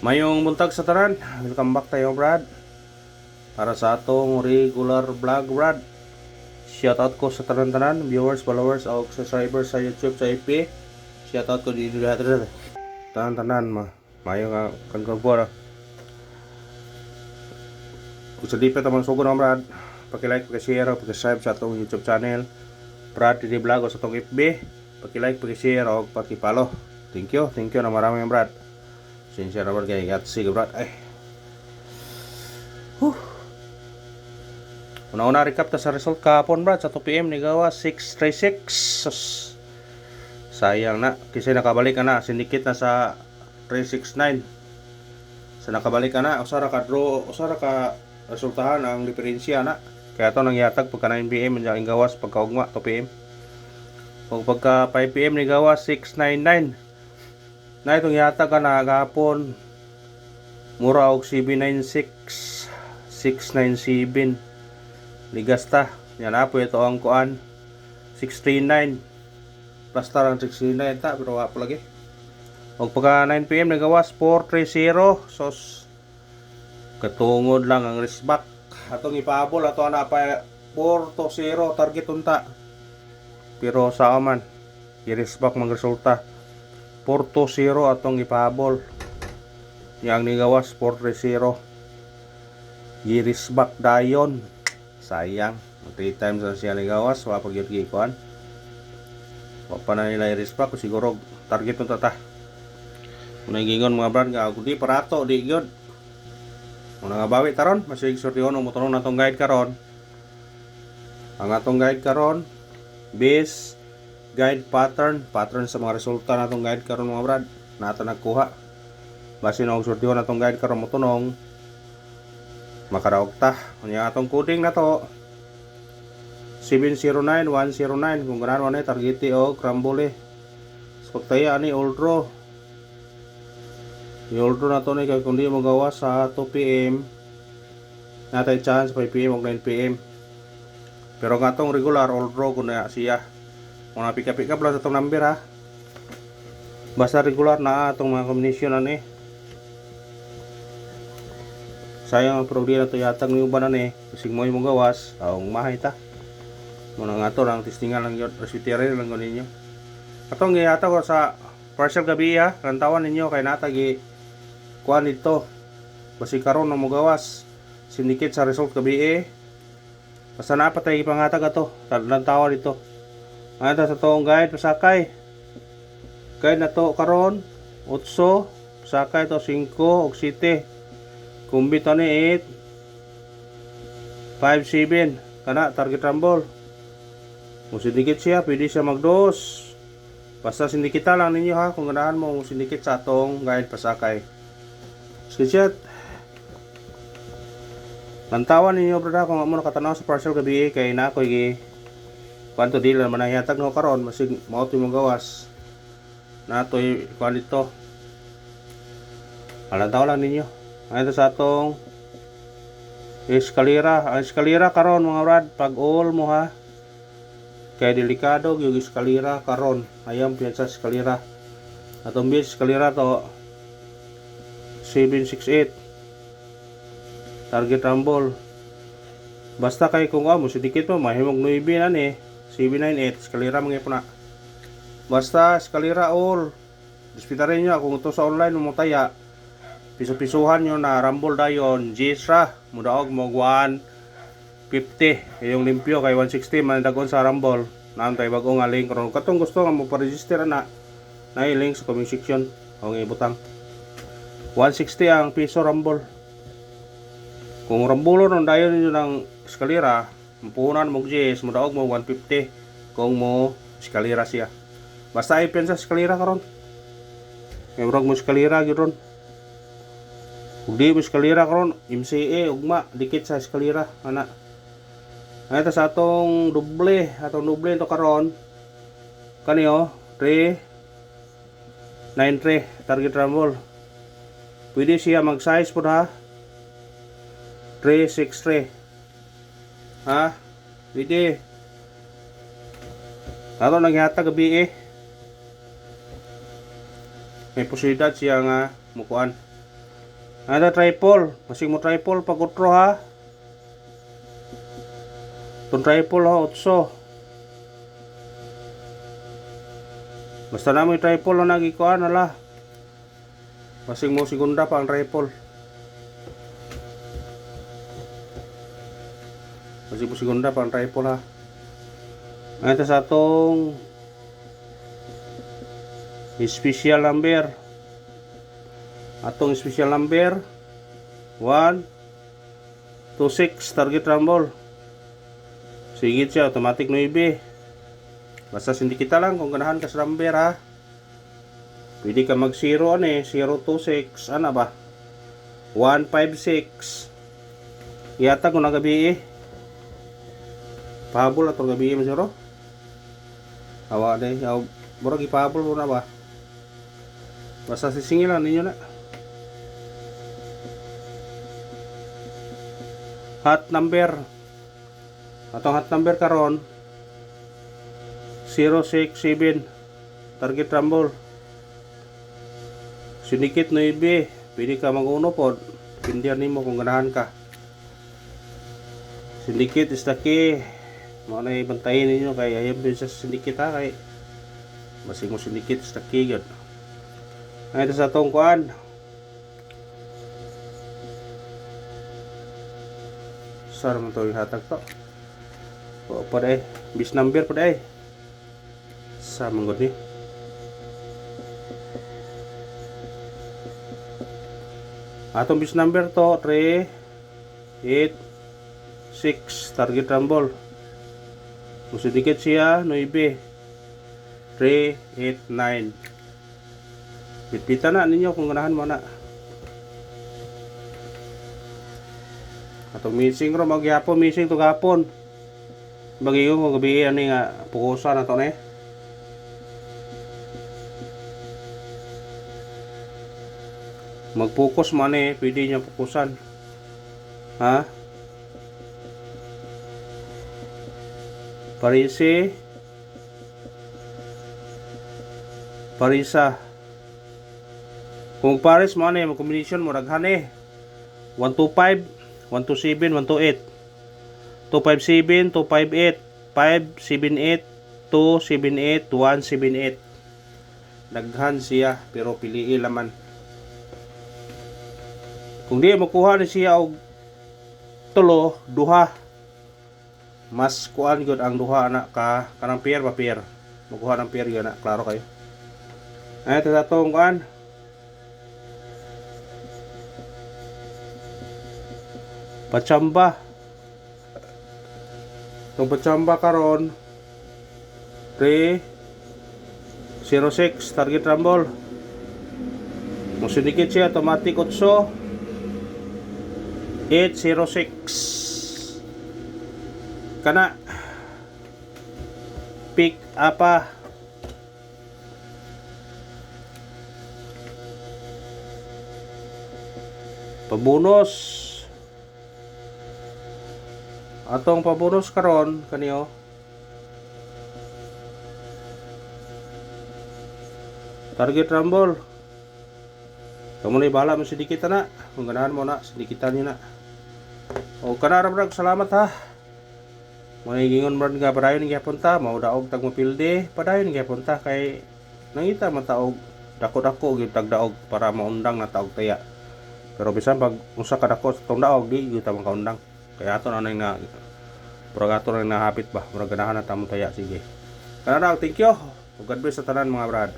Mayong buntag sa tanan, welcome back tayo Brad. Para sa atong regular vlog Brad. Shoutout ko sa tanan-tanan, viewers, followers, o subscribers sa YouTube, sa FB. Shoutout ko dito lahat. Tanan-tanan mayo nga kankan po. Kung sa dipet amang sugo na Brad, paki-like, paki-share, paki-subscribe sa atong YouTube channel Brad TV Vlog o sa atong FB. Paki-like, paki-share o paki-follow. Thank you na marami Brad. Sincere naman kay Gatsi Brad. Ay. Una-una recap ta sa result kahapon Brad sa 2 PM ni gawa 636. Sayang na kasi nakabalik na sindikit na sa 369. Sa nakabalik na usara ka draw, usara ka resultahan ang diferensya na. Kaya to nangyatag pagka 9 PM ang gawas pagkaugma 2 PM. Kung pagka 5 PM ni gawa 699. Na itong yata ka na gapon mura og 796 697 ligasta yan na po ito ang kuan 639 plus tarang 639 ta pero wapo lagi og pagka 9 PM nagawas 430 sos katungod lang ang risback atong ipabol ato na pa 420 target unta pero sa man i-risback mang resulta 4-0 atong ipahabol. Yang nigawas 4-0. Girisback dayon. Sayang. 3 times na siya nigawas. Wala pag yun kikuan. Wala pa na nila i-risback. Siguro target nung tata. Muna gingon mga brad nga. Di parato. Di yun. Muna nga bawi taron. Masig sortihon. Umutunong na itong guide karon. Ang atong guide karon. Base guide pattern sa mga resulta natong guide karon mga brad nato nagkuha base na og sortihon natong guide karon mo tunong makaraog ta unya atong coding na to 709109 kung ganahan man targeti og crumble so pagtaya ani old draw na to ni kay kun di mo gawa sa 2 PM natay chance 5 PM og 9 PM pero nga atong regular old draw kun na siya kung napika-pika lang sa itong number ha. Basta regular na itong mga combination ani. Sayang ang problema ito yatag ng iba na ni. Kasi mo yung gawas. Ang mahay ta. Muna nga ito lang. Testingan lang yun. Resviterin lang ninyo. Atong giyata ko sa partial gabi ha. Kantawan ninyo kay natagi kuhan ito. Basi karon na mo gawas. Sindikit sa result gabi Basta napatay ipangatag ito. Lantawan ito. Ata sa toong guide pasakay. Guide na to karon 8, pasakay to 5 og 7. Kumbito ni 8 5 7 kana target rumble. Kung sindikit siya, pwede siya magdos. Basta sindikita lang ninyo ha kung ganahan mo sindikit sa atong guide pasakay. Screenshot. Lantawan ninyo brada kung amo nakatanaw sa partial gabi kay na ko kanto di lang manayatag no karon masig mao ti mong gawas natoy kuan dito alantaw lang ninyo ito sa atong eskalera ang eskalera karon mga brad pag all mo ha kay delikado yung eskalera karon ayam piyansa eskalera atong base eskalera to 768 target rumble basta kay kung amo sidikit mo mahimog 9 na ni 798 eskalera mga ipuna basta eskalera all dispitarin nyo kung ito sa online mo taya piso-pisuhan nyo na rumble dayon Gisra mudaog mo 150 yung limpyo kay 160 mandagon sa rumble naantay bagong nga link karon katong gusto nga mo pa-register na i-link sa comment section o ibutang 160 ang piso rumble kung rumble ron dayon nyo ng eskalera punan mo GS mo daog mo 150 kung mo eskalera siya basta ipen sa eskalera karon may murag mo eskalera gyud ug di mo eskalera karon MCA ugma dikit sa eskalera ana ito sa atong doble to karon kaniyo 393 target rumble pwede siya mag size pud ha 363 ha pwede ato nangyata gabi may posibilidad siya nga mukuan Ada triple, masing mo triple pag utro ha. Itong triple ha, 8. Basta na mo yung triple na nagikuan ala. Masing mo segunda pa ang triple. Masing mo segunda pa ang triple ha. Ito sa atong special number. Atong special number 1 2 6 target rumble. Sigit siya automatic 9. Basta hindi kita lang kung ganahan ka sa number ha. Pwede ka mag 0 ano 026 ano ba 156. Yata kung nagabi pahabol atong gabi mo zero. Awa day, murag ipahabol mo na ba? Basta sisingilan ninyo na. Hot number. Atong hot number karon 067 target rumble. Sinikit 9. Pwede ka mag-uno po. Pindihan nimo kung ganahan ka. Syndicate is the key. Mga na ibantayin ninyo kay ayaw din sa syndicate ha kay basig mo syndicate is the key yun. Ay ito sa itong kuan saan mo ito yung hatag to o pa day bis number pa day sa manggod ni atong bis number to 3 8 6 target rumble. Sedikit siya 9 3 8 9. Pitpitan na ninyo kung ganahan mo na. Atong missing ro magyapon missing to gapon. Bagiyo mo gabi ani nga pukusan ato ni. Mag-focus man pwede niya pukusan. Ha? Parisa. Kung pares mo ano mag-combination mo raghan 125, 127, 128 257, 258 578 278 178. Daghan siya pero piliin laman. Kung di makuha ni siya og tulo, duha mas kuan gud ang duha na ka kanang pair pa pair. Makuha ng pair gyud na, klaro kayo. Ay ito sa tong kuan. Pachamba. Itong pachamba karon 306 target rumble. Musidikit siya automatic 8 806. Kana pick apa pabonus atong pabonus karon kaniyo target rumble kamo na ibala mo sidikit na kung ganahan mo na sidikitan niyo na o kana ra salamat ha. Mahigingon man nga padayon nga punta mao daog tag mapilde padayon nga punta kay nangita man taog dako-dako gyud tag daog para maundang na taog taya. Pero bisan pag usa ka dako sa tong daog di gyud ta makaundang. Kaya ato na nga programa na nahapit ba murag ganahan na ta mo taya sige. Kana thank you. God bless sa tanan mga brad.